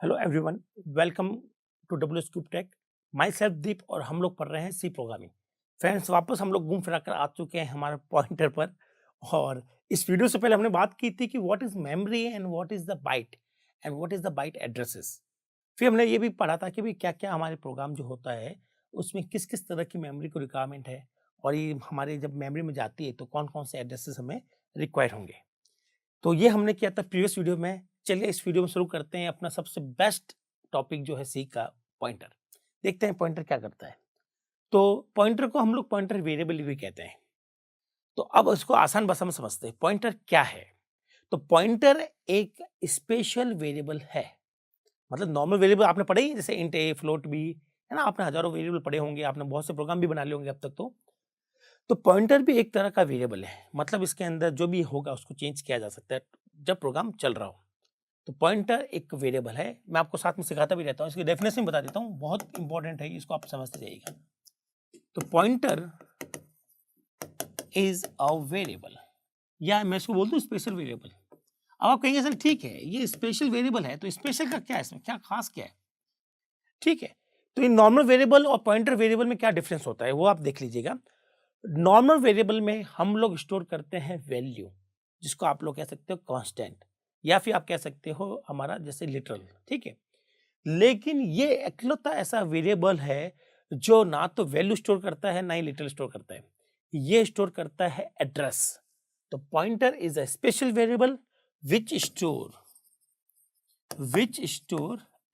Hello everyone, welcome to W S cube tech. Myself Deep और हम लोग पढ़ रहे हैं सी प्रोग्रामिंग। फ्रेंड्स, वापस हम लोग घूम फिरा कर आ चुके हैं हमारे पॉइंटर पर। और इस वीडियो से पहले हमने बात की थी कि what is memory and what is the byte and what is the byte addresses. फिर हमने ये भी पढ़ा था कि भाई क्या क्या हमारे प्रोग्राम जो होता है उसमें किस किस तरह की मेमोरी को रिक्वायरमेंट है, और ये हमारे जब मेमोरी में जाती है तो कौन कौन से एड्रेसेस हमें रिक्वायर होंगे। तो ये हमने किया था प्रीवियस वीडियो में। चलिए इस वीडियो में शुरू करते हैं अपना सबसे बेस्ट टॉपिक जो है सी का, पॉइंटर। देखते हैं पॉइंटर क्या करता है। तो पॉइंटर को हम लोग पॉइंटर वेरिएबल भी कहते हैं। तो अब इसको आसान भाषा में समझते हैं, पॉइंटर क्या है। तो पॉइंटर एक स्पेशल वेरिएबल है। मतलब नॉर्मल वेरिएबल आपने पढ़े ही हैं, जैसे इंट ए, फ्लोट बी, है ना। आपने हजारों वेरिएबल पढ़े होंगे, आपने बहुत से प्रोग्राम भी बना लिए होंगे अब तक। तो पॉइंटर भी एक तरह का वेरिएबल है। मतलब इसके अंदर जो भी होगा उसको चेंज किया जा सकता है जब प्रोग्राम चल रहा हो। तो पॉइंटर एक वेरिएबल है। मैं आपको साथ में सिखाता भी रहता हूँ, इसकी डेफिनेशन बता देता हूँ, बहुत इंपॉर्टेंट है, इसको आप समझते जाइएगा। तो पॉइंटर इज अ वेरिएबल, या मैं इसको बोल दूं स्पेशल वेरिएबल। अब आप कहेंगे सर ठीक है, ये स्पेशल वेरिएबल है तो स्पेशल का क्या है, इसमें क्या खास क्या है। ठीक है, तो इन नॉर्मल वेरिएबल और पॉइंटर वेरिएबल में क्या डिफरेंस होता है वो आप देख लीजिएगा। नॉर्मल वेरिएबल में हम लोग स्टोर करते हैं वैल्यू, जिसको आप लोग कह सकते हो कांस्टेंट, या फिर आप कह सकते हो हमारा जैसे लिटरल। ठीक है, लेकिन ये इकलौता ऐसा वेरिएबल है जो ना तो वैल्यू स्टोर करता है ना ही लिटरल स्टोर करता है। ये स्टोर करता है एड्रेस। तो pointer is a special variable which store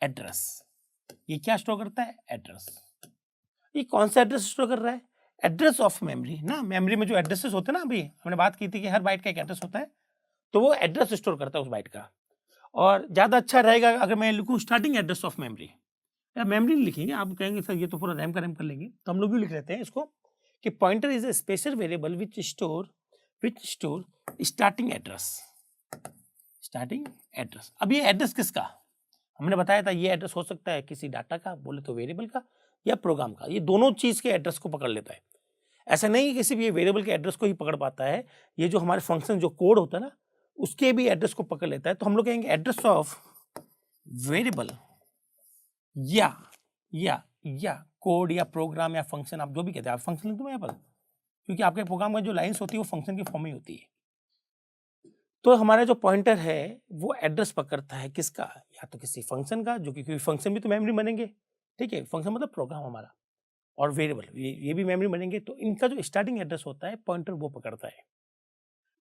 address. ये क्या स्टोर करता है, एड्रेस। ये कौन सा एड्रेस स्टोर कर रहा है, एड्रेस ऑफ मेमोरी ना। मेमोरी में जो एड्रेसेस होते हैं ना, अभी हमने बात की थी कि हर बाइट का एक एड्रेस होता है, तो वो एड्रेस स्टोर करता है उस बाइट का। और ज्यादा अच्छा रहेगा अगर मैं लिखूं स्टार्टिंग एड्रेस ऑफ मेमोरी, या मेमोरी नहीं लिखेंगे, आप कहेंगे सर ये तो पूरा रैम का रैम कर लेंगे, तो हम लोग भी लिख लेते हैं इसको कि pointer is a special variable which store starting address. अब ये एड्रेस किसका, हमने बताया था ये एड्रेस हो सकता है किसी डाटा का, बोले तो वेरिएबल का, या प्रोग्राम का। ये दोनों चीज के एड्रेस को पकड़ लेता है। ऐसा नहीं है कि सिर्फ ये वेरिएबल के एड्रेस को ही पकड़ पाता है, ये जो हमारे फंक्शन जो कोड होता है ना, उसके भी एड्रेस को पकड़ लेता है। तो हम लोग कहेंगे एड्रेस ऑफ वेरिएबल या या कोड या प्रोग्राम या फंक्शन, आप जो भी कहते हैं। आप फंक्शन लिख दो यहाँ पर, क्योंकि आपके प्रोग्राम में जो लाइंस होती है वो फंक्शन की फॉर्म में होती है। तो हमारा जो पॉइंटर है वो एड्रेस पकड़ता है किसका, या तो किसी फंक्शन का, जो कि फंक्शन भी तो मेमोरी बनेंगे। ठीक है, फंक्शन मतलब प्रोग्राम हमारा, और वेरिएबल ये भी मेमोरी बनेंगे। तो इनका जो स्टार्टिंग एड्रेस होता है पॉइंटर वो पकड़ता है।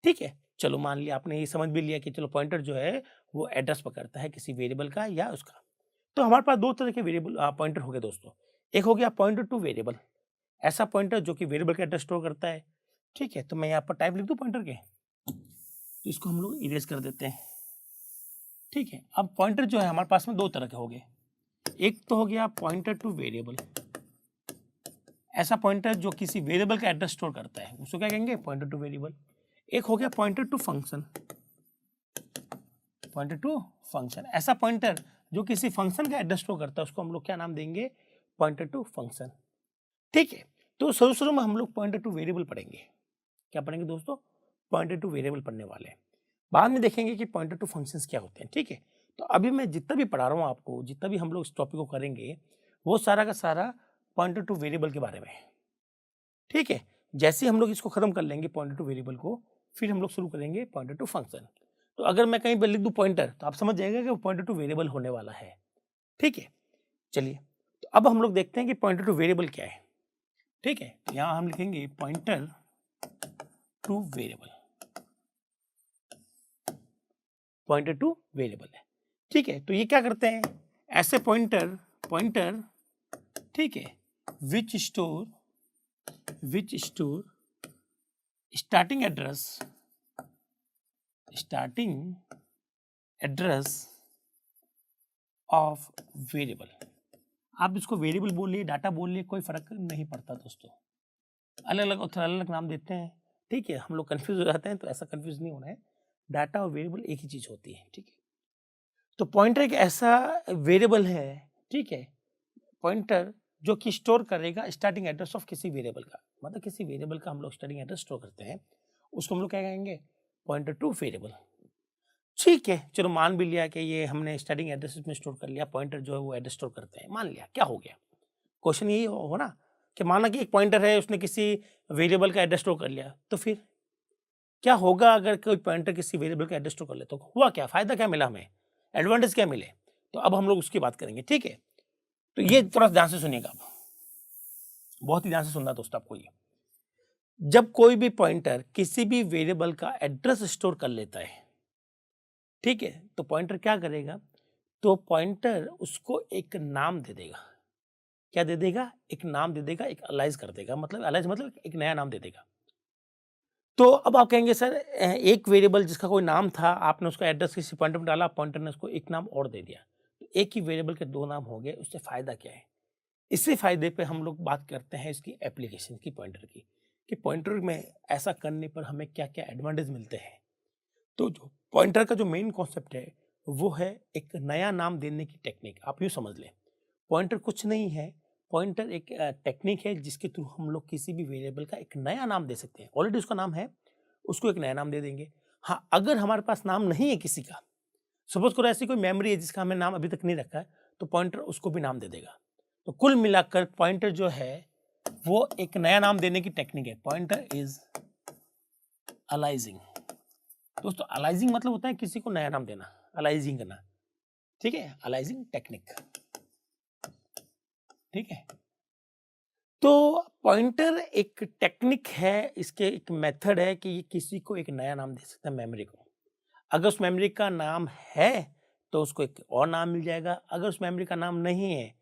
ठीक है, चलो मान लिया आपने ये समझ भी लिया कि चलो पॉइंटर जो है वो एड्रेस पकड़ता है किसी वेरिएबल का या उसका। तो हमारे पास दो तरह के वेरिएबल पॉइंटर हो गए दोस्तों। एक हो गया पॉइंटर टू वेरिएबल, ऐसा पॉइंटर जो कि वेरिएबल का एड्रेस स्टोर करता है। ठीक है, तो मैं यहाँ पर टाइप लिख दूं पॉइंटर के, तो इसको हम लोग इरेज कर देते हैं। ठीक है, अब पॉइंटर जो है हमारे पास में दो तरह के हो गए। एक तो हो गया पॉइंटर टू वेरिएबल, ऐसा पॉइंटर जो किसी वेरिएबल का एड्रेस स्टोर करता है, उसको क्या कहेंगे, पॉइंटर टू वेरिएबल। एक हो गया पॉइंटर टू फंक्शन, ऐसा पॉइंटर जो किसी फंक्शन का एड्रेस स्टोर करता है, उसको हम लोग क्या नाम देंगे, पॉइंटर टू फंक्शन। ठीक है, तो शुरू में हम लोग पॉइंटर टू वेरिएबल पढ़ेंगे। क्या पढ़ेंगे दोस्तों, पॉइंटर टू वेरिएबल पढ़ने वाले हैं। बाद में देखेंगे कि पॉइंटर टू फंक्शंस क्या होते हैं। ठीक है, तो अभी मैं जितना भी पढ़ा रहा हूँ आपको, जितना भी हम लोग इस टॉपिक को करेंगे, वो सारा का सारा पॉइंटर टू वेरिएबल के बारे में है। ठीक है, जैसे हम लोग इसको खत्म कर लेंगे पॉइंटर टू वेरिएबल को, फिर हम लोग शुरू करेंगे पॉइंटर टू फंक्शन। तो अगर मैं कहीं पर लिख दूं पॉइंटर, तो आप समझ जाएगा कि वो पॉइंटर टू वेरिएबल होने वाला है। ठीक है, चलिए, तो अब हम लोग देखते हैं कि पॉइंटर टू वेरिएबल क्या है। ठीक है, तो यहां हम लिखेंगे pointer two variable, pointer two variable है। ठीक है, तो ये क्या करते हैं, ऐसे पॉइंटर ठीक है, विच store starting address of variable. आप इसको वेरिएबल बोल लिए, डाटा बोल लिए, कोई फर्क नहीं पड़ता दोस्तों। अलग अलग नाम देते हैं। ठीक है, हम लोग कंफ्यूज हो जाते हैं, तो ऐसा कंफ्यूज नहीं होना है। डाटा और वेरिएबल एक ही चीज होती है। ठीक है, तो पॉइंटर एक ऐसा वेरिएबल है, ठीक है, पॉइंटर जो कि स्टोर करेगा स्टार्टिंग एड्रेस ऑफ किसी वेरिएबल का। मतलब किसी वेरिएबल का हम लोग स्टार्टिंग एड्रेस स्टोर करते हैं, उसको हम लोग क्या कहेंगे, पॉइंटर टू वेरिएबल। ठीक है, चलो मान भी लिया कि ये हमने स्टार्टिंग एड्रेस में स्टोर कर लिया, पॉइंटर जो है वो एड्रेस स्टोर करते हैं, मान लिया, क्या हो गया? क्वेश्चन यही हो ना कि माना कि एक पॉइंटर है, उसने किसी वेरिएबल का एड्रेस स्टोर कर लिया, तो फिर क्या होगा अगर कोई पॉइंटर किसी वेरिएबल का एड्रेस स्टोर कर ले? तो हुआ क्या, फायदा क्या मिला हमें, एडवांटेज क्या मिले? तो अब हम लोग उसकी बात करेंगे, ठीक है? तो ये थोड़ा ध्यान से सुनिएगा आप, बहुत ही ध्यान से सुनना दोस्तों आपको। ये जब कोई भी पॉइंटर किसी भी वेरिएबल का एड्रेस स्टोर कर लेता है, ठीक है, तो पॉइंटर क्या करेगा? तो पॉइंटर उसको एक नाम दे देगा। क्या दे देगा? एक नाम दे देगा, एक अलाइज कर देगा, मतलब अलाइज मतलब एक नया नाम दे देगा। तो अब आप कहेंगे सर एक वेरिएबल जिसका कोई नाम था, आपने उसका एड्रेस किसी पॉइंटर में डाला, पॉइंटर ने उसको एक नाम और दे दिया, तो एक ही वेरिएबल के दो नाम हो गए, उससे फायदा क्या है? इसी फायदे पे हम लोग बात करते हैं इसकी एप्लीकेशन की, पॉइंटर की, कि पॉइंटर में ऐसा करने पर हमें क्या क्या एडवांटेज मिलते हैं। तो जो पॉइंटर का जो मेन कॉन्सेप्ट है वो है एक नया नाम देने की टेक्निक। आप यूँ समझ लें, पॉइंटर कुछ नहीं है, पॉइंटर एक टेक्निक है जिसके थ्रू हम लोग किसी भी वेरिएबल का एक नया नाम दे सकते हैं। ऑलरेडी उसका नाम है, उसको एक नया नाम दे देंगे। हाँ, अगर हमारे पास नाम नहीं है किसी का, सपोज करो ऐसी कोई मेमोरी है जिसका हमने नाम अभी तक नहीं रखा है, तो पॉइंटर उसको भी नाम दे देगा। तो कुल मिलाकर पॉइंटर जो है वो एक नया नाम देने की टेक्निक है। Pointer is aliasing. दोस्तों अलाइजिंग मतलब होता है किसी को नया नाम देना, अलाइजिंग करना, ठीक है, अलाइजिंग टेक्निक, ठीक है। तो पॉइंटर एक टेक्निक है, इसके एक मेथड है कि ये किसी को एक नया नाम दे सकता है मेमोरी को। अगर उस मेमोरी का नाम है तो उसको एक और नाम मिल जाएगा, अगर उस मेमोरी का नाम नहीं है,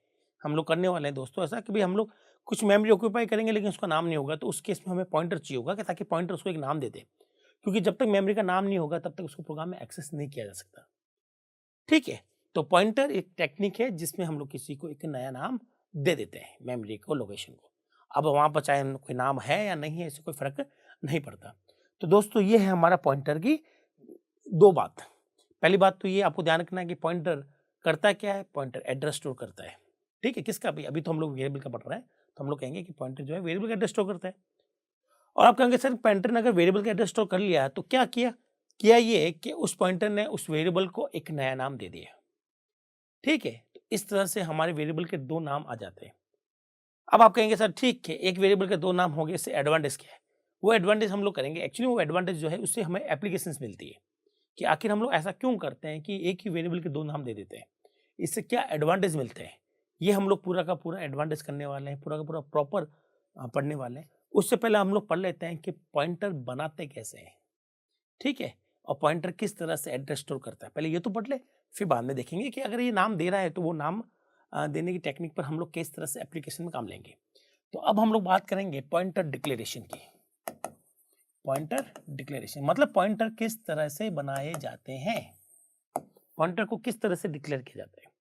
हम लोग करने वाले हैं दोस्तों ऐसा कि भाई हम लोग कुछ मेमोरी ऑक्यूपाई करेंगे लेकिन उसका नाम नहीं होगा, तो उस केस में हमें पॉइंटर चाहिए होगा कि ताकि पॉइंटर उसको एक नाम दे दे, क्योंकि जब तक मेमोरी का नाम नहीं होगा तब तक उसको प्रोग्राम में एक्सेस नहीं किया जा सकता, ठीक है। तो पॉइंटर एक टेक्निक है जिसमें हम लोग किसी को एक नया नाम दे देते हैं, मेमोरी को, लोकेशन को। अब वहाँ पर चाहे कोई नाम है या नहीं है, इससे कोई फर्क नहीं पड़ता। तो दोस्तों ये है हमारा पॉइंटर की दो बात। पहली बात तो ये आपको ध्यान रखना है कि पॉइंटर करता क्या है, पॉइंटर एड्रेस स्टोर करता है, ठीक है। किसका भी, अभी तो हम लोग वेरिएबल का पढ़ रहे हैं, तो हम लोग कहेंगे कि पॉइंटर जो है वेरिएबल का एड्रेस स्टोर करता है। और आप कहेंगे सर पॉइंटर ने अगर वेरिएबल का एड्रेस स्टोर कर लिया तो क्या किया? किया ये कि उस पॉइंटर ने उस वेरिएबल को एक नया नाम दे दिया, ठीक है। तो इस तरह से हमारे वेरिएबल के दो नाम आ जाते हैं। अब आप कहेंगे सर ठीक है, एक वेरिएबल के दो नाम हो गए, इससे एडवांटेज क्या है? वो एडवांटेज हम लोग करेंगे। एक्चुअली वो एडवांटेज जो है उससे हमें एप्लीकेशंस मिलती है कि आखिर हम लोग ऐसा क्यों करते हैं कि एक ही वेरिएबल के दो नाम दे देते हैं, इससे क्या एडवांटेज मिलते हैं, ये हम लोग पूरा का पूरा एडवांटेज करने वाले हैं, पूरा का पूरा प्रॉपर पढ़ने वाले हैं। उससे पहले हम लोग पढ़ लेते हैं कि पॉइंटर बनाते कैसे हैं, ठीक है, और पॉइंटर किस तरह से एड्रेस स्टोर करता है। पहले ये तो पढ़ ले, फिर बाद में देखेंगे कि अगर ये नाम दे रहा है तो वो नाम देने की टेक्निक पर हम लोग किस तरह से एप्लीकेशन में काम लेंगे। तो अब हम लोग बात करेंगे पॉइंटर डिक्लेरेशन की। पॉइंटर डिक्लेरेशन मतलब पॉइंटर किस तरह से बनाए जाते हैं, पॉइंटर को किस तरह से डिक्लेयर किया जाता है।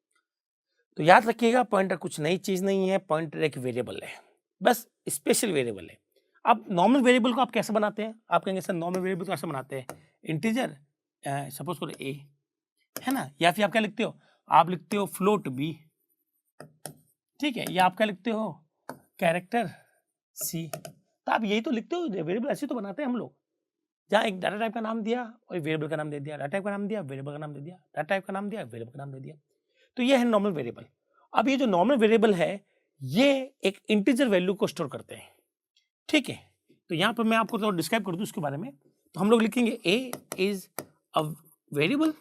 तो याद रखिएगा पॉइंटर कुछ नई चीज नहीं है, पॉइंटर एक वेरिएबल है, बस स्पेशल वेरिएबल है। अब नॉर्मल वेरिएबल को आप कैसे बनाते हैं? आप कहेंगे सर नॉर्मल वेरिएबल को कैसे बनाते हैं? इंटीजर सपोज करो ए, है ना, या फिर आप क्या लिखते हो? आप लिखते हो फ्लोट बी, ठीक है, या आप क्या लिखते हो? कैरेक्टर सी। तो आप यही तो लिखते हो, वेरिएबल ऐसे तो बनाते हैं हम लोग, जहाँ एक डाटा टाइप का नाम दिया और वेरिएबल का नाम दे दिया, डाटा टाइप का नाम दिया, वेरिएबल का नाम दे दिया, डाटा टाइप का नाम दिया, वेरिएबल का नाम दे दिया। तो ये है नॉर्मल वेरिएबल। अब ये जो नॉर्मल वेरिएबल है ये एक इंटीजर वैल्यू को स्टोर करते हैं, ठीक है। तो यहाँ पर मैं आपको थोड़ा डिस्क्राइब कर दूं उसके बारे में। तो हम लोग लिखेंगे a is a variable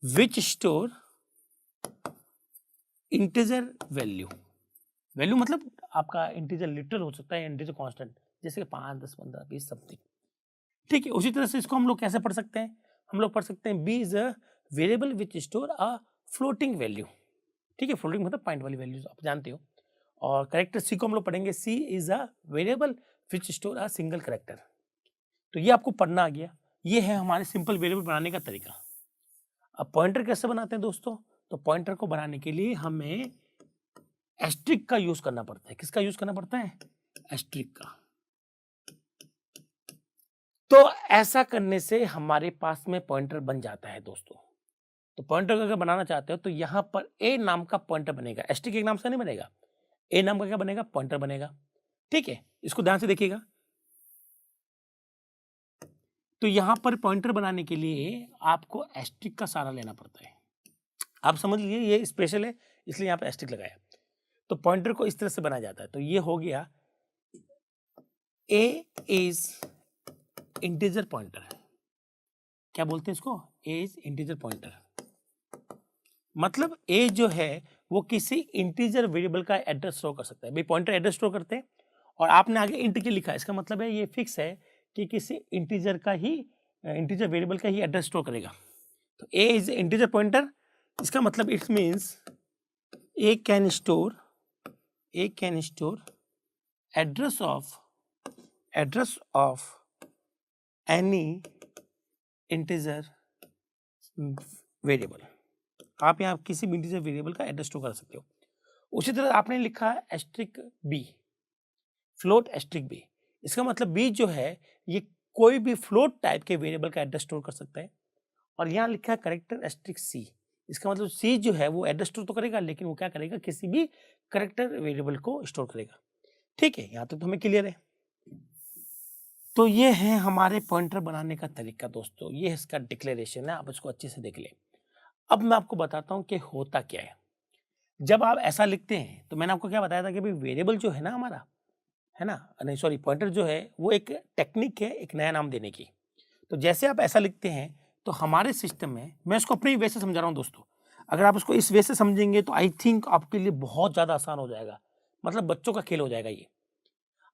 which store integer value. Value मतलब आपका इंटीजर लिटरल हो सकता है, इंटीजर कांस्टेंट, जैसे कि 5, 10, 15, 20 समथिंग, ठीक है। उसी तरह से इसको हम लोग कैसे पढ़ सकते हैं? हम लोग पढ़ सकते हैं B is a variable which store a floating value, ठीक है। फ्लोटिंग मतलब पॉइंट वाली वैल्यूज आप जानते हो। और करेक्टर सी को हम लोग पढ़ेंगे c is a variable which store a single character. तो ये आपको पढ़ना आ गया। ये है हमारे सिंपल वेरिएबल बनाने का तरीका। अब पॉइंटर कैसे बनाते हैं दोस्तों? तो पॉइंटर को बनाने के लिए हमें एस्ट्रिक का यूज करना पड़ता है। किसका यूज करना पड़ता है? एस्ट्रिक का। तो ऐसा करने से हमारे पास में पॉइंटर बन जाता है दोस्तों। तो पॉइंटर अगर बनाना चाहते हो तो यहां पर ए नाम का पॉइंटर बनेगा, एस्ट्रिक एक नाम से नहीं बनेगा, ए नाम का क्या बनेगा? पॉइंटर बनेगा, ठीक है। इसको ध्यान से देखिएगा, तो यहाँ पर पॉइंटर बनाने के लिए आपको एस्ट्रिक का सहारा लेना पड़ता है। आप समझ लीजिए ये स्पेशल है, इसलिए यहाँ पे एस्ट्रिक लगाया। तो पॉइंटर को इस तरह से बनाया जाता है। तो ये हो गया ए इज इंटीजर पॉइंटर। क्या बोलते हैं इसको? ए इज इंटीजर पॉइंटर। मतलब ए जो है वो किसी इंटीजर वेरिएबल का एड्रेस स्टोर कर सकता है। भाई पॉइंटर एड्रेस स्टोर करते हैं और आपने आगे इंट के लिखा है, इसका मतलब है ये फिक्स है कि किसी इंटीजर का ही इंटीजर वेरिएबल का ही एड्रेस स्टोर करेगा। तो ए इज इंटीजर पॉइंटर, इसका मतलब it means A can store address of any integer variable. आप यहाँ किसी भी इंटीजर वेरिएबल का एड्रेस स्टोर कर सकते हो। उसी तरह आपने लिखा है asterisk B, float asterisk B. इसका मतलब बी जो है ये कोई भी फ्लोट टाइप के वेरिएबल का एड्रेस स्टोर कर सकता है। और यहाँ लिखा है करेक्टर एस्ट्रिक सी, इसका मतलब सी जो है वो एड्रेस स्टोर तो करेगा लेकिन वो क्या करेगा, किसी भी करेक्टर वेरिएबल को स्टोर करेगा। ठीक है, यहाँ तक तो हमें क्लियर है। तो ये है हमारे पॉइंटर बनाने का तरीका दोस्तों, ये इसका डिक्लेरेशन है, आप इसको अच्छे से देख लें। अब मैं आपको बताता हूँ कि होता क्या है। जब आप ऐसा लिखते हैं तो मैंने आपको क्या बताया था कि भाई वेरिएबल जो है ना हमारा, है ना, नहीं सॉरी, पॉइंटर जो है वो एक टेक्निक है एक नया नाम देने की। तो जैसे आप ऐसा लिखते हैं तो हमारे सिस्टम में, मैं इसको अपने वे से समझा रहा हूँ दोस्तों, अगर आप इसको इस वे से समझेंगे तो आई थिंक आपके लिए बहुत ज़्यादा आसान हो जाएगा, मतलब बच्चों का खेल हो जाएगा ये।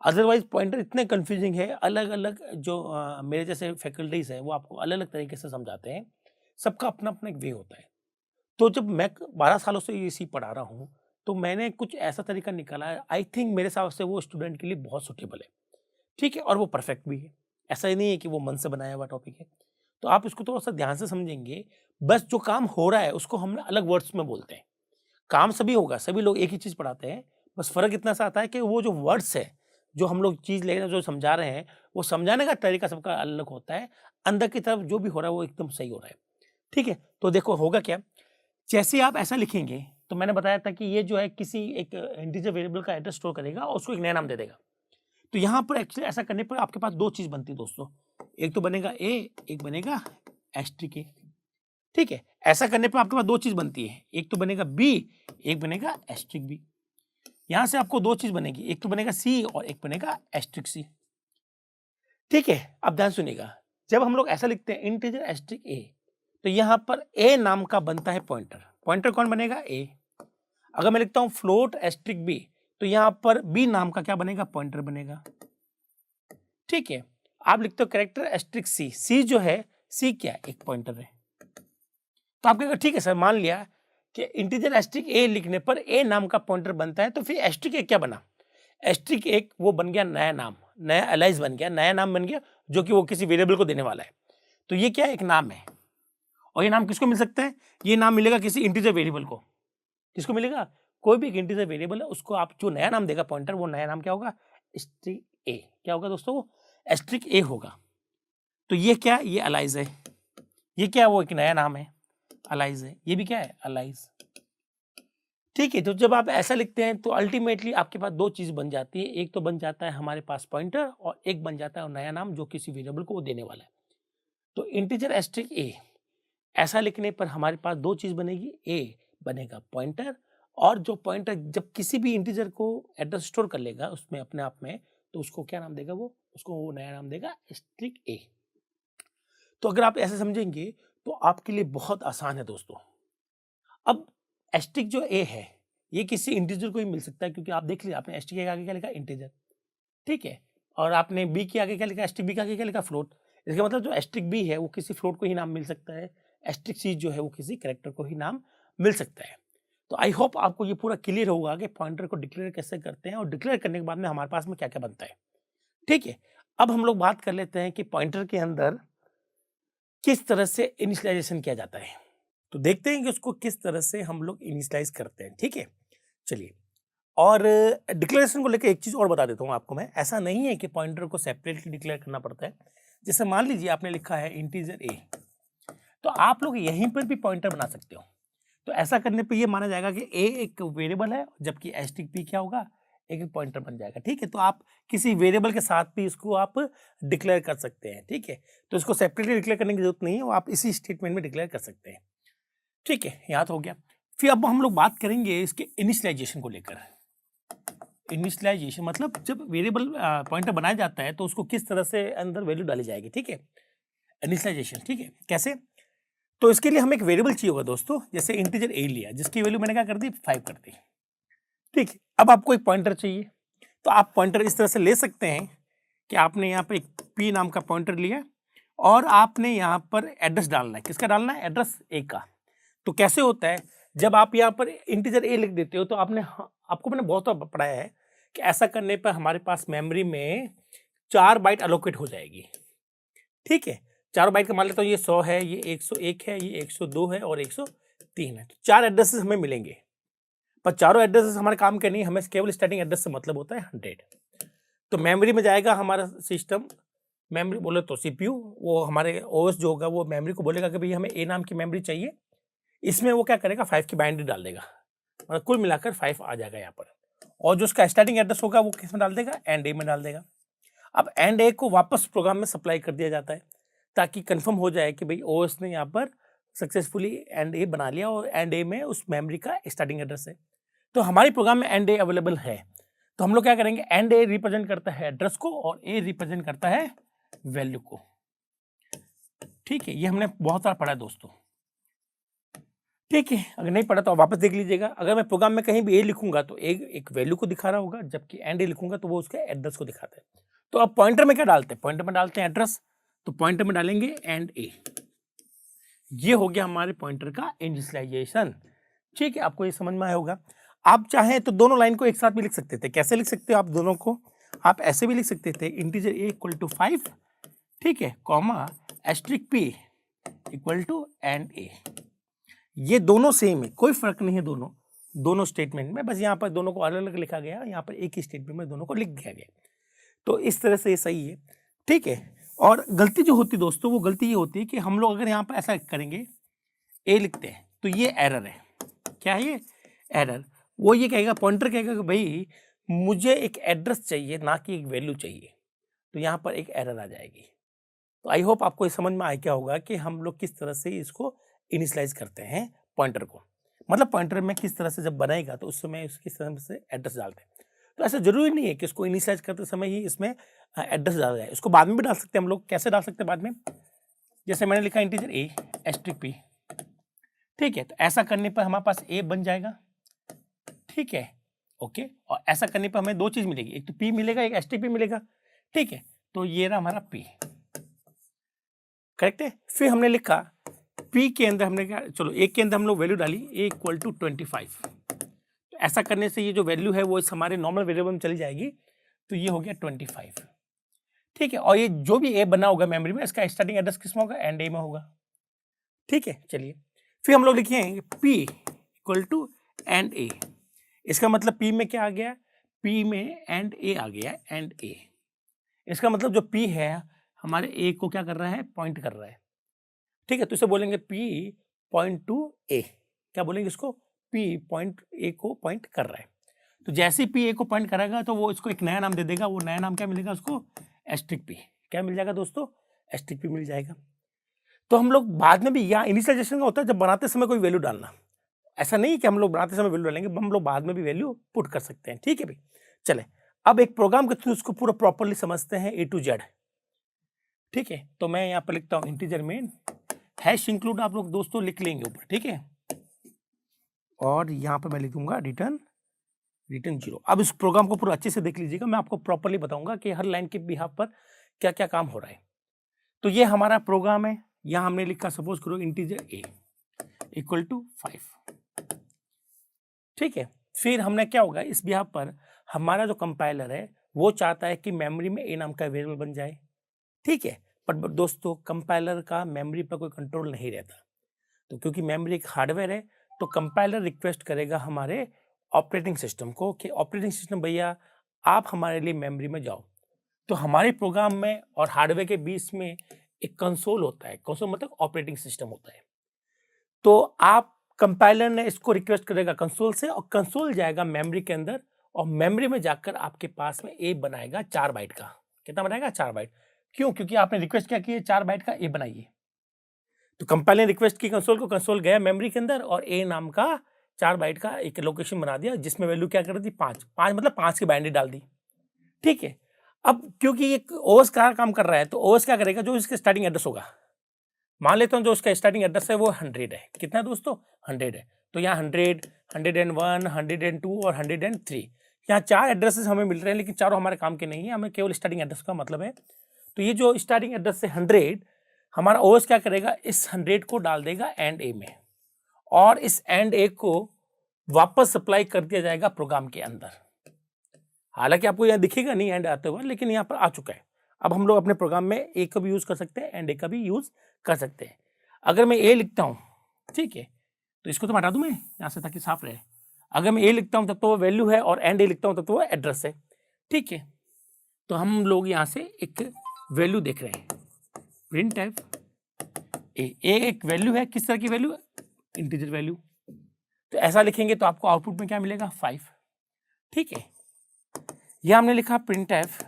अदरवाइज पॉइंटर इतने कंफ्यूजिंग है, अलग अलग जो मेरे जैसे फैकल्टीज हैं वो आपको अलग अलग तरीके से समझाते हैं, सबका अपना अपना एक वे होता है। तो जब मैं 12 सालों से ये सी पढ़ा रहा हूँ तो मैंने कुछ ऐसा तरीका निकाला है, आई थिंक मेरे हिसाब से वो स्टूडेंट के लिए बहुत सूटेबल है। ठीक है, और वो परफेक्ट भी है, ऐसा ही नहीं है कि वो मन से बनाया हुआ टॉपिक है। तो आप इसको थोड़ा सा ध्यान से समझेंगे, बस जो काम हो रहा है उसको हम अलग वर्ड्स में बोलते हैं। काम सभी होगा, सभी लोग एक ही चीज़ पढ़ाते हैं, बस फ़र्क इतना सा आता है कि वो जो वर्ड्स है, जो हम लोग चीज़ ले रहे हैं, जो समझा रहे हैं, वो समझाने का तरीका सबका अलग होता है। अंदर की तरफ जो भी हो रहा है वो एकदम सही हो रहा है। ठीक है, तो देखो होगा क्या, जैसे आप ऐसा लिखेंगे तो मैंने बताया था कि ये जो है किसी एक इंटीजर वेरिएबल का एड्रेस स्टोर करेगा और उसको एक नया नाम दे देगा। तो यहाँ पर एक्चुअली ऐसा करने पर आपके पास दो चीज़ बनती है दोस्तों, एक तो बनेगा ए, एक बनेगा एस्ट्रिक ए। ठीक है, ऐसा करने पर आपके पास दो चीज़ बनती है, एक तो बनेगा बी, एक बनेगा एस्ट्रिक बी। यहाँ से आपको दो चीज़ बनेगी, एक तो बनेगा सी और एक बनेगा एस्ट्रिक सी। ठीक है, अब ध्यान सुनिएगा, जब हम लोग ऐसा लिखते हैं इंटीजर एस्ट्रिक ए, तो यहाँ पर ए नाम का बनता है पॉइंटर। पॉइंटर कौन बनेगा? ए। अगर मैं लिखता हूँ फ्लोट एस्ट्रिक बी, तो यहाँ पर बी नाम का क्या बनेगा? पॉइंटर बनेगा। ठीक है, आप लिखते हो कैरेक्टर एस्ट्रिक सी, सी जो है, सी क्या है? एक पॉइंटर है। तो आप कहेंगे ठीक है सर, मान लिया कि इंटीजर एस्ट्रिक ए लिखने पर ए नाम का पॉइंटर बनता है, तो फिर एस्ट्रिक ए क्या बना? एस्ट्रिक एक वो बन गया नया नाम, नया एलाइज बन गया, नया नाम बन गया जो कि वो किसी वेरिएबल को देने वाला है। तो ये क्या है? एक नाम है। और ये नाम किसको मिल सकता है? ये नाम मिलेगा किसी इंटीजर वेरिएबल को। किसको मिलेगा? कोई भी एक इंटीजर वेरिएबल है उसको आप जो नया नाम देगा पॉइंटर, वो नया नाम क्या होगा? एस्ट्रिक ए। क्या होगा दोस्तों? एस्ट्रिक ए होगा। तो ये क्या? ये अलाइज है। ये क्या है? वो एक नया नाम है, अलाइज है। ये भी क्या है? अलाइज। ठीक है, तो जब आप ऐसा लिखते हैं तो अल्टीमेटली आपके पास दो चीज बन जाती है, एक तो बन जाता है हमारे पास पॉइंटर और एक बन जाता है नया नाम जो किसी वेरिएबल को वो देने वाला है। तो इंटीजर एस्ट्रिक ए ऐसा लिखने पर हमारे पास दो चीज बनेगी, ए बनेगा पॉइंटर, और जो पॉइंटर जब किसी भी इंटीजर को एड्रेस स्टोर कर लेगा उसमें अपने आप में, तो उसको क्या नाम देगा? वो उसको वो नया नाम देगा एस्ट्रिक ए। तो अगर आप ऐसे समझेंगे तो आपके लिए बहुत आसान है दोस्तों। अब एस्ट्रिक जो ए है ये किसी इंटीजर को ही मिल सकता है, क्योंकि आप देख लीजिए, आपने एस्ट्रिक के आगे क्या लिखा? इंटीजर। ठीक है, और आपने बी के आगे क्या लिखा? एस्ट्रिक बी के आगे क्या लिखा? फ्लोट। इसका मतलब जो एस्ट्रिक बी है वो किसी फ्लोट को ही नाम मिल सकता है, एस्ट्रिक सी जो है वो किसी कैरेक्टर को ही नाम मिल सकता है। तो आई होप आपको ये पूरा क्लियर होगा कि पॉइंटर को डिक्लेयर कैसे करते हैं और डिक्लेयर करने के बाद में हमारे पास में क्या क्या बनता है। ठीक है, अब हम लोग बात कर लेते हैं कि पॉइंटर के अंदर किस तरह से इनिशियलाइजेशन किया जाता है। तो देखते हैं कि उसको किस तरह से हम लोग इनिशियलाइज करते हैं। ठीक है, चलिए, और डिक्लेरेशन को लेकर एक चीज़ और बता देता हूँ आपको मैं, ऐसा नहीं है कि पॉइंटर को सेपरेटली डिक्लेयर करना पड़ता है। जैसे मान लीजिए आपने लिखा है इंटीजर ए, तो आप लोग यहीं पर भी पॉइंटर बना सकते हो। तो ऐसा करने पे ये माना जाएगा कि ए एक वेरिएबल है, जबकि एस्ट्रिक बी क्या होगा? एक पॉइंटर बन जाएगा। ठीक है, तो आप किसी वेरिएबल के साथ भी इसको आप डिक्लेयर कर सकते हैं। ठीक है, तो इसको सेपरेटली डिक्लेयर करने की जरूरत नहीं है, वो आप इसी स्टेटमेंट में डिक्लेयर कर सकते हैं। ठीक है, यहाँ तो हो गया। फिर अब हम लोग बात करेंगे इसके इनिशियलाइजेशन को लेकर। इनिशियलाइजेशन मतलब जब वेरिएबल पॉइंटर बनाया जाता है तो उसको किस तरह से अंदर वैल्यू डाली जाएगी। ठीक है, इनिशियलाइजेशन। ठीक है, कैसे? तो इसके लिए हमें एक वेरिएबल चाहिए होगा दोस्तों, जैसे इंटीजर ए लिया, जिसकी वैल्यू मैंने क्या कर दी, 5 कर दी। ठीक है, अब आपको एक पॉइंटर चाहिए, तो आप पॉइंटर इस तरह से ले सकते हैं कि आपने यहाँ पर एक पी नाम का पॉइंटर लिया और आपने यहाँ पर एड्रेस डालना है। किसका डालना है? एड्रेस ए का। तो कैसे होता है, जब आप यहाँ पर इंटीजर ए लिख देते हो तो आपको मैंने बहुत बार पढ़ाया है कि ऐसा करने पर हमारे पास मेमोरी में 4 बाइट अलोकेट हो जाएगी। ठीक है, 4 बाइट का मान लेता हूँ, ये 100 है, ये 101 है, ये 102 है और 103 है। तो 4 एड्रेसेस हमें मिलेंगे, पर चारों एड्रेसेस हमारे काम के नहीं, हमें केवल स्टार्टिंग एड्रेस से मतलब होता है 100। तो मेमोरी में जाएगा हमारा सिस्टम, मेमोरी बोले तो सीपीयू, वो हमारे ओएस जो होगा वो मेमोरी को बोलेगा कि भाई हमें ए नाम की मेमोरी चाहिए। इसमें वो क्या करेगा, 5 की बाइनरी डाल देगा और कुल मिलाकर 5 आ जाएगा यहाँ पर। और जो उसका स्टार्टिंग एड्रेस होगा वो किस में डाल देगा, एंड ए में डाल देगा। अब एंड ए को वापस प्रोग्राम में सप्लाई कर दिया जाता है ताकि कंफर्म हो जाए कि भाई ओएस ने यहाँ पर सक्सेसफुली एंड ए बना लिया और एंड ए में उस मेमोरी का स्टार्टिंग एड्रेस है। तो हमारे प्रोग्राम में एंड ए अवेलेबल है, तो हम लोग क्या करेंगे, एंड ए रिप्रेजेंट करता है एड्रेस को और ए रिप्रेजेंट करता है वैल्यू को। ठीक है, ये हमने बहुत सारा पढ़ा दोस्तों। ठीक है, अगर नहीं पढ़ा तो आप वापस देख लीजिएगा। अगर मैं प्रोग्राम में कहीं भी ए लिखूंगा तो एक वैल्यू को दिखा रहा होगा, जबकि एंड ए लिखूंगा तो वो उसके एड्रेस को दिखाता है। तो अब पॉइंटर में क्या डालते हैं, पॉइंटर में डालते हैं एड्रेस, तो पॉइंटर में डालेंगे एंड ए। ये हो गया हमारे पॉइंटर का इनिशियलाइजेशन। ठीक है, आपको ये समझ में आया होगा। आप चाहें तो दोनों लाइन को एक साथ भी लिख सकते थे। कैसे लिख सकते हो आप दोनों को, आप ऐसे भी लिख सकते थे, इंटीजर ए इक्वल टू 5, ठीक है, comma asterisk p equal to and a. ये दोनों सेम है, कोई फर्क नहीं है दोनों स्टेटमेंट में, बस यहाँ पर दोनों को अलग अलग लिखा गया, यहाँ पर एक ही स्टेटमेंट में दोनों को लिख दिया गया। तो इस तरह से ये सही है। ठीक है, और गलती जो होती है दोस्तों, वो गलती ये होती है कि हम लोग अगर यहाँ पर ऐसा करेंगे, ए लिखते हैं तो ये एरर है। क्या है ये एरर? वो ये कहेगा, पॉइंटर कहेगा कि भाई मुझे एक एड्रेस चाहिए ना कि एक वैल्यू चाहिए, तो यहाँ पर एक एरर आ जाएगी। तो आई होप आपको ये समझ में आया क्या होगा कि हम लोग किस तरह से इसको इनिशियलाइज करते हैं पॉइंटर को। मतलब पॉइंटर में किस तरह से जब बनाएगा तो उस समय किस तरह से एड्रेस डालते हैं। तो ऐसा जरूरी नहीं है कि इसको इनिशियलाइज करते समय ही इसमें एड्रेस डाला जाए, इसको बाद में भी डाल सकते हैं हम लोग। कैसे डाल सकते हैं बाद में? जैसे मैंने लिखा इंटीजर ए एस्ट्रिक पी, ठीक है, तो ऐसा करने पर हमारे पास ए बन जाएगा। ठीक है, ओके, और ऐसा करने पर हमें 2 चीज मिलेगी, एक तो पी मिलेगा, एक एस्ट्रिक पी मिलेगा। ठीक है, तो ये रहा हमारा पी, करेक्ट है। फिर हमने लिखा पी के अंदर हमने क्या, चलो एक के अंदर हम लोग वैल्यू डाली ए इक्वल टू 25। तो ऐसा करने से ये जो वैल्यू है वो इस हमारे नॉर्मल वेरिएबल में चली जाएगी, तो ये हो गया 25। ठीक है, और ये जो भी ए बना होगा मेमोरी में, इसका स्टार्टिंग एड्रेस किसमें होगा, एंड ए में होगा। ठीक है, चलिए फिर हम लोग लिखेंगे पी इक्वल टू एंड ए। इसका मतलब पी में क्या आ गया, पी में एंड ए आ गया, एंड ए। इसका मतलब जो पी है हमारे ए को क्या कर रहा है, पॉइंट कर रहा है। ठीक है, तो इसे बोलेंगे पी पॉइंट टू ए। क्या बोलेंगे इसको, पी पॉइंट ए को पॉइंट कर रहा है। तो जैसे पी ए को पॉइंट करेगा तो वो इसको एक नया नाम दे देगा, वो नया नाम क्या मिलेगा उसको, एस्ट्रिक पी। क्या मिल जाएगा दोस्तों, एस्ट्रिक पी मिल जाएगा। तो हम लोग बाद में भी, यहाँ इनिशियलाइजेशन का होता है जब बनाते समय कोई वैल्यू डालना, ऐसा नहीं कि हम लोग बनाते समय वैल्यू डालेंगे, हम लोग बाद में भी वैल्यू पुट कर सकते हैं। ठीक है भाई, चले अब एक प्रोग्राम के थ्रू उसको पूरा प्रॉपरली समझते हैं ए टू जेड। ठीक है, तो मैं यहाँ पर लिखता हूँ इंटीजर में हैश इंक्लूड, आप लोग दोस्तों लिख लेंगे ऊपर। ठीक है, और यहाँ पर मैं लिखूंगा रिटर्न 0। अब इस प्रोग्राम को पूरा अच्छे से देख लीजिएगा, मैं आपको प्रॉपरली बताऊंगा कि हर लाइन के बिहाफ पर क्या क्या काम हो रहा है। तो ये हमारा प्रोग्राम है, यहाँ हमने लिखा सपोज करो इंटीजर ए इक्वल टू 5। ठीक है, फिर हमने क्या होगा, इस बिहाफ पर हमारा जो कंपाइलर है वो चाहता है कि मेमोरी में ए नाम का वेरिएबल बन जाए। ठीक है, पर दोस्तों कंपाइलर का मेमोरी पर कोई कंट्रोल नहीं रहता। तो क्योंकि मेमोरी एक हार्डवेयर है, तो कंपाइलर रिक्वेस्ट करेगा हमारे ऑपरेटिंग सिस्टम को कि ऑपरेटिंग सिस्टम भैया आप हमारे लिए मेमोरी में जाओ। तो हमारे प्रोग्राम में और हार्डवेयर के बीच में एक कंसोल होता है, कंसोल मतलब ऑपरेटिंग सिस्टम होता है। तो आप कंपाइलर ने इसको रिक्वेस्ट करेगा कंसोल से, और कंसोल जाएगा मेमोरी के अंदर और मेमोरी में जाकर आपके पास में ए बनाएगा 4 बाइट का। कितना बनाएगा? 4 बाइट। क्यों? क्योंकि आपने रिक्वेस्ट क्या की है? 4 बाइट का ए बनाइए। तो कंपाइलर ने रिक्वेस्ट की कंसोल को, कंसोल गया मेमोरी के अंदर और ए नाम का 4 बाइट का एक लोकेशन बना दिया, जिसमें वैल्यू क्या कर दी? 5। 5 मतलब 5 की बाइनरी डाल दी। ठीक है। अब क्योंकि ये ओएस का काम कर रहा है, तो ओएस क्या करेगा? जो इसका स्टार्टिंग एड्रेस होगा, मान लेता हूँ जो उसका स्टार्टिंग एड्रेस है वो 100 है। कितना है दोस्तों? 100 है। तो यहाँ 100, 101, 102 और 103, यहाँ 4 एड्रेसेस हमें मिल रहे हैं, लेकिन चारों हमारे काम के नहीं है, हमें केवल स्टार्टिंग एड्रेस का मतलब है। तो ये जो स्टार्टिंग एड्रेस है 100, हमारा ओएस क्या करेगा? इस 100 को डाल देगा एंड ए में, और इस एंड ए को वापस सप्लाई कर दिया जाएगा प्रोग्राम के अंदर। हालांकि आपको यहाँ दिखेगा नहीं एंड आते हुए, लेकिन यहाँ पर आ चुका है। अब हम लोग अपने प्रोग्राम में ए का भी यूज कर सकते हैं, एंड ए का भी यूज कर सकते हैं। अगर मैं ए लिखता हूँ, ठीक है, तो इसको तो हटा दूं मैं यहाँ से ताकि साफ रहे। अगर मैं ए लिखता हूँ तब तो वो वैल्यू है, और एंड ए लिखता हूँ तब तो वो एड्रेस है। ठीक है, तो हम लोग यहाँ से एक वैल्यू देख रहे हैं, प्रिंट टाइप ए एक वैल्यू है। किस तरह की वैल्यू? Integer value. तो ऐसा लिखेंगे तो आपको आउटपुट में क्या मिलेगा? 5। ठीक है, यह हमने लिखा प्रिंट एफ,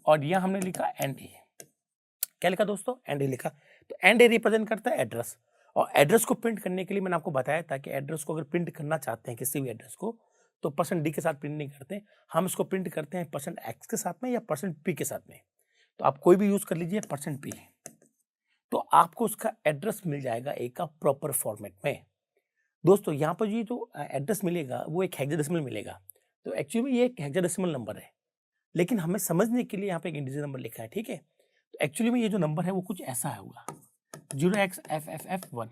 और यह हमने लिखा एंड ए। क्या लिखा दोस्तों? एंड ए लिखा। तो एंड ए रिप्रेजेंट करता है एड्रेस, और एड्रेस को प्रिंट करने के लिए मैंने आपको बताया था कि एड्रेस को अगर प्रिंट करना चाहते हैं किसी भी एड्रेस को, तो %d के साथ प्रिंट नहीं करते, हम इसको प्रिंट करते हैं %x के साथ में या %p के साथ में। तो आप कोई भी यूज कर लीजिए %p, तो आपको उसका एड्रेस मिल जाएगा ए का प्रॉपर फॉर्मेट में। दोस्तों यहाँ पर ये जो एड्रेस मिलेगा वो एक हेक्साडेसिमल मिलेगा। तो एक्चुअली ये एक हेक्साडेसिमल नंबर है, लेकिन हमें समझने के लिए यहाँ पे एक इंटीजर नंबर लिखा है। ठीक है, तो एक्चुअली में ये जो नंबर है वो कुछ ऐसा होगा, 0xFFF1।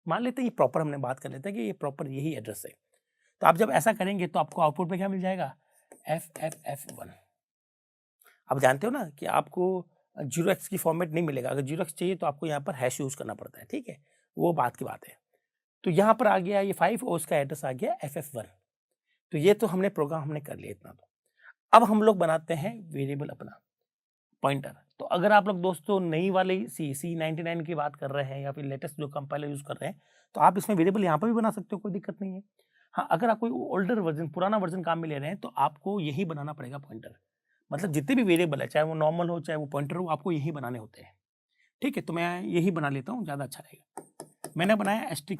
मान लेते हैं ये प्रॉपर, हमने बात कर लेते हैं कि ये प्रॉपर यही एड्रेस है। तो आप जब ऐसा करेंगे तो आपको आउटपुट में क्या मिल जाएगा? FFF1। आप जानते हो ना कि आपको 0x की फॉर्मेट नहीं मिलेगा। अगर 0x चाहिए तो आपको यहाँ पर हैश यूज करना पड़ता है। ठीक है, वो बात की बात है। तो यहाँ पर आ गया ये 5 और उसका एड्रेस आ गया FF1। तो ये तो हमने प्रोग्राम हमने कर लिया इतना। तो अब हम लोग बनाते हैं वेरिएबल अपना पॉइंटर। तो अगर आप लोग दोस्तों नई वाली C99 की बात कर रहे हैं या फिर लेटेस्ट जो कंपाइलर यूज कर रहे हैं, तो आप इसमें वेरिएबल यहाँ पर भी बना सकते हो, कोई दिक्कत नहीं है। हाँ, अगर आप कोई ओल्डर वर्जन, पुराना वर्जन काम में ले रहे हैं, तो आपको यही बनाना पड़ेगा पॉइंटर। मतलब जितने भी वेरिएबल है, चाहे वो नॉर्मल हो चाहे वो पॉइंटर हो, आपको यही बनाने होते हैं। ठीक है, तो मैं यही बना लेता हूँ, ज़्यादा अच्छा रहेगा। मैंने बनाया *p।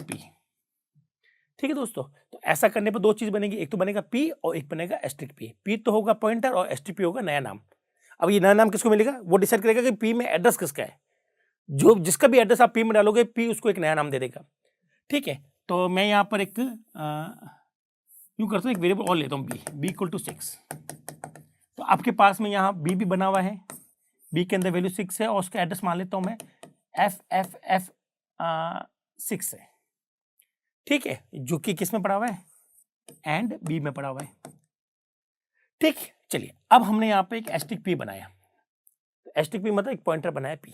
ठीक है दोस्तों, तो ऐसा करने पर दो चीज बनेगी, एक तो बनेगा p और एक बनेगा *p। p तो होगा पॉइंटर और *p होगा नया नाम। अब ये नया नाम किसको मिलेगा? वो डिसाइड करेगा कि p में एड्रेस किसका है। जो जिसका भी एड्रेस आप p में डालोगे, p उसको एक नया नाम दे देगा। ठीक है, तो मैं यहाँ पर एक यूँ करता हूँ, एक वेरिएबल और लेता हूँ b = 6। तो आपके पास में यहाँ b भी बना हुआ है, b के अंदर वैल्यू 6 है, और उसका एड्रेस मान लेता हूँ मैं FFF6 है। ठीक है, जो कि किस में पड़ा हुआ है? एंड बी में पड़ा हुआ है। ठीक, चलिए अब हमने यहाँ पे एक *p बनाया। *p मतलब एक पॉइंटर बनाया p।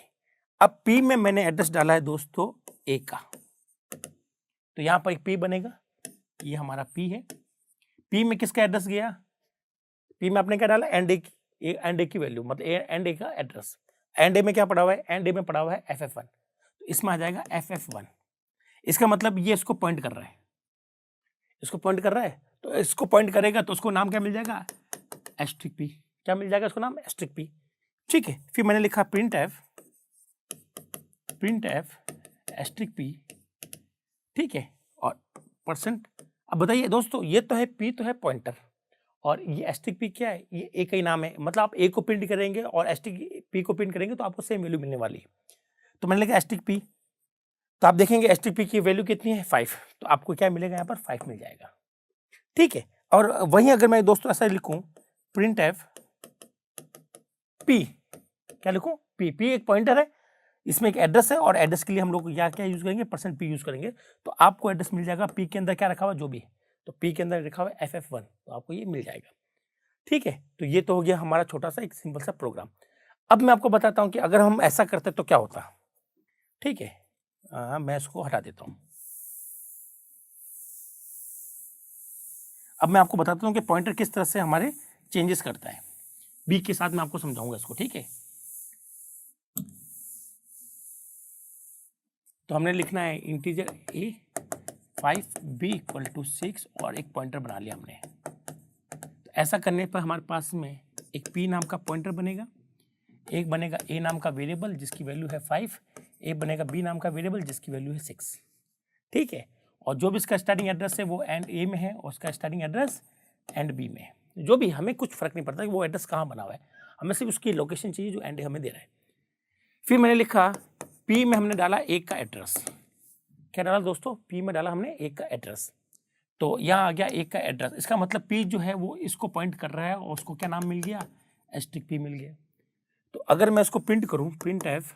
अब p में मैंने एड्रेस डाला है दोस्तों a का, तो यहाँ पर एक p बनेगा, ये हमारा p है। p में किसका एड्रेस गया? p में आपने क्या डाला? एंड ए की वैल्यू, मतलब एंड ए का एड्रेस। एंड ए में क्या पड़ा हुआ है? एंड ए में पड़ा हुआ है FF1, तो इसमें आ जाएगा FF1। इसका मतलब ये इसको पॉइंट कर रहा है, इसको पॉइंट कर रहा है, तो इसको पॉइंट करेगा तो उसको नाम क्या मिल जाएगा? *p। क्या मिल जाएगा उसको नाम? *p। ठीक है, फिर मैंने लिखा प्रिंट एफ *p। ठीक है, और %। अब बताइए दोस्तों, ये तो है p तो है पॉइंटर, और ये *p क्या है? ये a का ही नाम है। मतलब आप a को प्रिंट करेंगे और *p को प्रिंट करेंगे तो आपको सेम वैल्यू मिलने वाली है। तो मैंने लिखा *p, तो आप देखेंगे *p की वैल्यू कितनी है? 5। तो आपको क्या मिलेगा? यहाँ पर 5 मिल जाएगा। ठीक है, और वहीं अगर मैं दोस्तों ऐसा लिखूं, प्रिंट एफ p, क्या लिखूं? p एक पॉइंटर है, इसमें एक एड्रेस है, और एड्रेस के लिए हम लोग क्या यूज करेंगे? %p यूज करेंगे। तो आपको एड्रेस मिल जाएगा p के अंदर क्या रखा हुआ? जो भी, तो p के अंदर लिखा हुआ FF1, तो आपको ये मिल जाएगा। ठीक है, तो ये तो हो गया हमारा छोटा सा एक सिंपल सा प्रोग्राम। अब मैं आपको बताता हूँ कि अगर हम ऐसा करते तो क्या होता। ठीक है, मैं इसको हटा देता हूँ। अब मैं आपको बताता हूँ कि पॉइंटर किस तरह से हमारे चेंजेस करता है। b के साथ मैं आपको समझाऊंगा इसको। ठीक है, तो हमने लिखना है इंटीजर a 5 b = 6, और एक पॉइंटर बना लिया हमने। ऐसा करने पर हमारे पास में एक p नाम का पॉइंटर बनेगा, एक बनेगा a नाम का वेरिएबल जिसकी वैल्यू है 5, एक बनेगा b नाम का वेरिएबल जिसकी वैल्यू है 6। ठीक है, और जो भी इसका स्टार्टिंग एड्रेस है वो एंड a में है और उसका स्टार्टिंग एड्रेस एंड b में है। जो भी, हमें कुछ फर्क नहीं पड़ता कि वो एड्रेस कहाँ बना हुआ है, हमें सिर्फ उसकी लोकेशन चाहिए जो एंड हमें दे रहा है। फिर मैंने लिखा p में हमने डाला एक का एड्रेस। क्या डाला दोस्तों? p में डाला हमने एक का एड्रेस, तो यहाँ आ गया एक का एड्रेस। इसका मतलब p जो है वो इसको पॉइंट कर रहा है और उसको क्या नाम मिल गया? एस्ट्रिक p मिल गया। तो अगर मैं इसको प्रिंट करूँ, प्रिंट एफ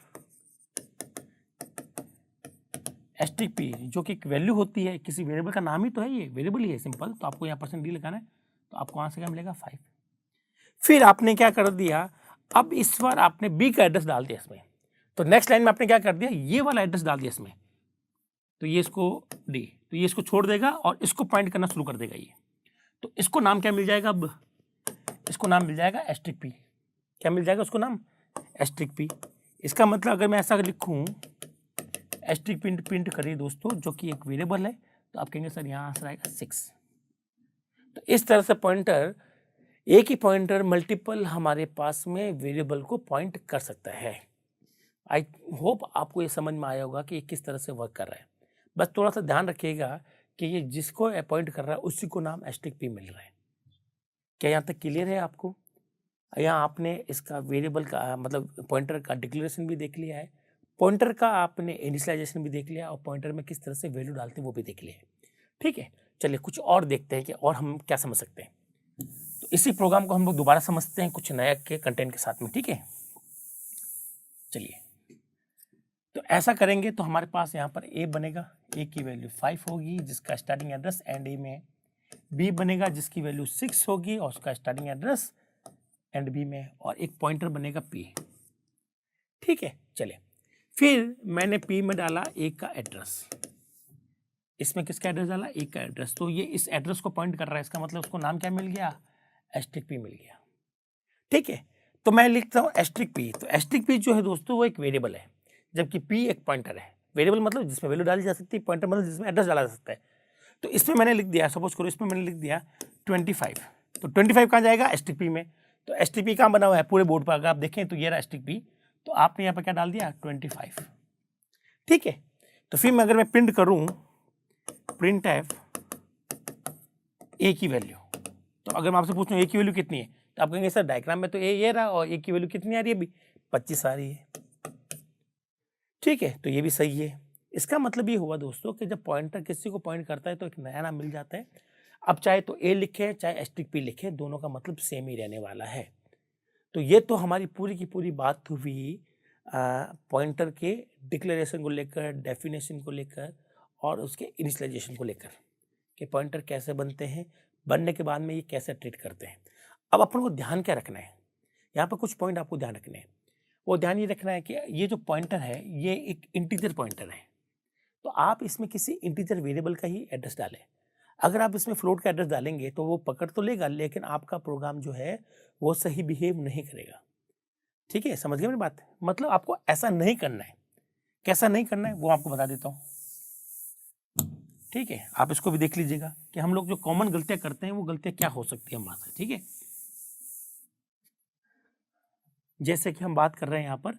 एस्ट्रिक p, जो कि एक वैल्यू होती है, किसी वेरिएबल का नाम ही तो है, ये वेरिएबल ही है सिंपल, तो आपको यहाँ %d लगाना है, तो आपको वहाँ से क्या मिलेगा? 5। फिर आपने क्या कर दिया, अब इस बार आपने b का एड्रेस डाल दिया इसमें, तो नेक्स्ट लाइन में आपने क्या कर दिया, ये वाला एड्रेस डाल दिया इसमें, तो ये इसको d, तो ये इसको छोड़ देगा और इसको पॉइंट करना शुरू कर देगा ये। तो इसको नाम क्या मिल जाएगा? अब इसको नाम मिल जाएगा एस्ट्रिक p। क्या मिल जाएगा उसको नाम? Asterisk p। इसका मतलब अगर मैं ऐसा लिखूं, एस्ट्रिक प्रिंट करिए दोस्तों, जो कि एक वेरिएबल है, तो आप कहेंगे सर यहाँ आंसर आएगा 6। तो इस तरह से पॉइंटर, एक ही पॉइंटर मल्टीपल हमारे पास में वेरिएबल को पॉइंट कर सकता है। आई होप आपको ये समझ में आया होगा कि ये किस तरह से वर्क कर रहा है। बस थोड़ा सा ध्यान रखिएगा कि ये जिसको अपॉइंट कर रहा है उसी को नाम एस्ट्रिक p मिल रहा है। क्या यहाँ तक क्लियर है आपको? यहाँ आपने इसका वेरिएबल का मतलब पॉइंटर का डिक्लेरेशन भी देख लिया है, पॉइंटर का आपने इनिशियलाइजेशन भी देख लिया और पॉइंटर में किस तरह से वैल्यू डालते हैं वो भी देख लिया है। ठीक है, चलिए कुछ और देखते हैं कि और हम क्या समझ सकते हैं। तो इसी प्रोग्राम को हम लोग दोबारा समझते हैं कुछ नया के कंटेंट के साथ में। ठीक है, चलिए, तो ऐसा करेंगे तो हमारे पास यहाँ पर a बनेगा, a की वैल्यू 5 होगी जिसका स्टार्टिंग एड्रेस एंड a में है, b बनेगा जिसकी वैल्यू 6 होगी और उसका स्टार्टिंग एड्रेस एंड b में, और एक पॉइंटर बनेगा p। ठीक है, चलिए, फिर मैंने p में डाला एक का एड्रेस, इसमें किसका एड्रेस डाला? एक का एड्रेस, तो ये इस एड्रेस को पॉइंट कर रहा है, इसका मतलब उसको नाम क्या मिल गया? एस्ट्रिक p मिल गया। ठीक है, तो मैं लिखता हूँ एस्ट्रिक p। तो एस्ट्रिक p जो है दोस्तों वो एक वेरिएबल है, जबकि p एक पॉइंटर है। वेरिएबल मतलब जिसमें वैल्यू डाली जा सकती है, पॉइंटर मतलब जिसमें एड्रेस डाला जा सकता है। तो इसमें मैंने लिख दिया, सपोज करो इसमें मैंने लिख दिया 25, तो 25 कहाँ जाएगा? एस्ट्रिक p में। तो एस्ट्रिक p कहाँ बना हुआ है? पूरे बोर्ड पर अगर आप देखें तो ये रहा एस्ट्रिक p, तो आपने यहाँ पर क्या डाल दिया? 25। ठीक है, तो फिर मैं अगर मैं प्रिंट करूँ, प्रिंट एफ ए की वैल्यू, तो अगर मैं आपसे पूछूं ए की वैल्यू कितनी है, तो आप कहेंगे सर डायग्राम में तो ए ये रहा और ए की वैल्यू कितनी आ रही है? अभी 25 आ रही है। ठीक है, तो ये भी सही है। इसका मतलब ये हुआ दोस्तों कि जब पॉइंटर किसी को पॉइंट करता है तो एक नया नाम मिल जाता है। अब चाहे तो ए लिखे चाहे एस्ट्रिक p लिखे, दोनों का मतलब सेम ही रहने वाला है। तो ये तो हमारी पूरी की पूरी बात हुई पॉइंटर के डिक्लेरेशन को लेकर, डेफिनेशन को लेकर और उसके इनिशियलाइजेशन को लेकर, कि पॉइंटर कैसे बनते हैं, बनने के बाद में ये कैसे ट्रीट करते हैं। अब अपन को ध्यान क्या रखना है, यहाँ पर कुछ पॉइंट आपको ध्यान रखने हैं। वो ध्यान ये रखना है कि ये जो पॉइंटर है ये एक इंटीजर पॉइंटर है, तो आप इसमें किसी इंटीजर वेरिएबल का ही एड्रेस डालें। अगर आप इसमें फ्लोट का एड्रेस डालेंगे तो वो पकड़ तो लेगा, लेकिन आपका प्रोग्राम जो है वो सही बिहेव नहीं करेगा। ठीक है, समझ गए मेरी बात? मतलब आपको ऐसा नहीं करना है। कैसा नहीं करना है वो आपको बता देता हूँ। ठीक है, आप इसको भी देख लीजिएगा कि हम लोग जो कॉमन गलतियां करते हैं वो गलतियां क्या हो सकती है हमारे। ठीक है, जैसे कि हम बात कर रहे हैं यहाँ पर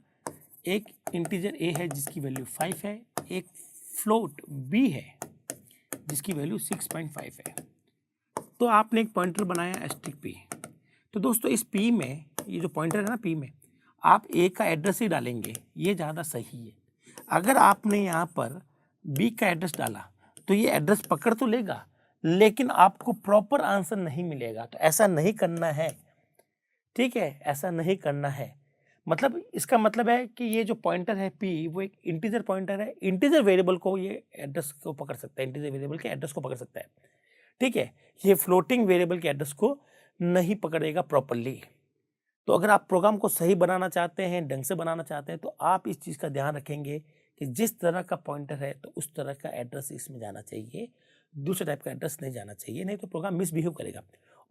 एक इंटीजर a है जिसकी वैल्यू 5 है, एक फ्लोट b है जिसकी वैल्यू 6.5 है। तो आपने एक पॉइंटर बनाया एस्ट्रिक p। तो दोस्तों इस p में, ये जो पॉइंटर है ना p में, आप a का एड्रेस ही डालेंगे, ये ज़्यादा सही है। अगर आपने यहाँ पर b का एड्रेस डाला तो ये एड्रेस पकड़ तो लेगा, लेकिन आपको प्रॉपर आंसर नहीं मिलेगा। तो ऐसा नहीं करना है। ठीक है, ऐसा नहीं करना है। मतलब इसका मतलब है कि ये जो पॉइंटर है p, वो एक इंटीजर पॉइंटर है। इंटीजर वेरिएबल को ये एड्रेस को पकड़ सकता है, इंटीजर वेरिएबल के एड्रेस को पकड़ सकता है। ठीक है, ये फ्लोटिंग वेरिएबल के एड्रेस को नहीं पकड़ेगा प्रॉपरली। तो अगर आप प्रोग्राम को सही बनाना चाहते हैं, ढंग से बनाना चाहते हैं, तो आप इस चीज़ का ध्यान रखेंगे कि जिस तरह का पॉइंटर है तो उस तरह का एड्रेस इसमें जाना चाहिए, दूसरे टाइप का एड्रेस नहीं जाना चाहिए, नहीं तो प्रोग्राम मिसबिहेव करेगा।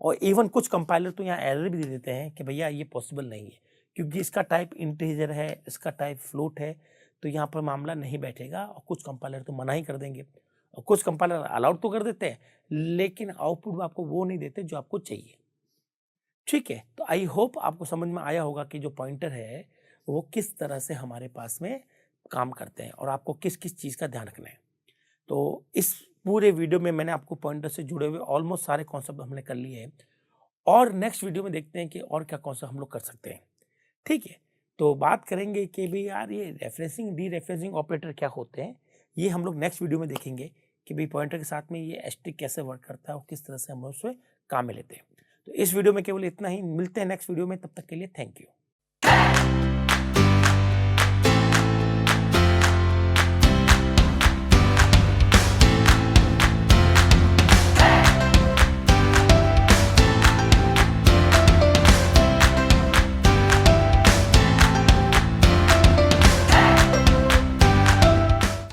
और इवन कुछ कंपाइलर तो यहाँ एरर भी दे देते हैं कि भैया ये पॉसिबल नहीं है, क्योंकि इसका टाइप इंटीजर है, इसका टाइप फ्लोट है, तो यहाँ पर मामला नहीं बैठेगा। और कुछ कंपाइलर तो मना ही कर देंगे, और कुछ कंपाइलर अलाउड तो कर देते हैं, लेकिन आउटपुट आपको वो नहीं देते जो आपको चाहिए। ठीक है, तो आई होप आपको समझ में आया होगा कि जो पॉइंटर है वो किस तरह से हमारे पास में काम करते हैं और आपको किस किस चीज़ का ध्यान रखना है। तो इस पूरे वीडियो में मैंने आपको पॉइंटर से जुड़े हुए ऑलमोस्ट सारे कॉन्सेप्ट हमने कर लिए हैं और नेक्स्ट वीडियो में देखते हैं कि और क्या कॉन्सेप्ट हम लोग कर सकते हैं। ठीक है, तो बात करेंगे कि भाई यार ये रेफरेंसिंग डीरेफरेंसिंग ऑपरेटर क्या होते हैं, ये हम लोग नेक्स्ट वीडियो में देखेंगे कि भाई पॉइंटर के साथ में ये एस्ट्रिक कैसे वर्क करता है और किस तरह से हम लोग उससे काम में लेते हैं। तो इस वीडियो में केवल इतना ही, मिलते हैं नेक्स्ट वीडियो में, तब तक के लिए थैंक यू।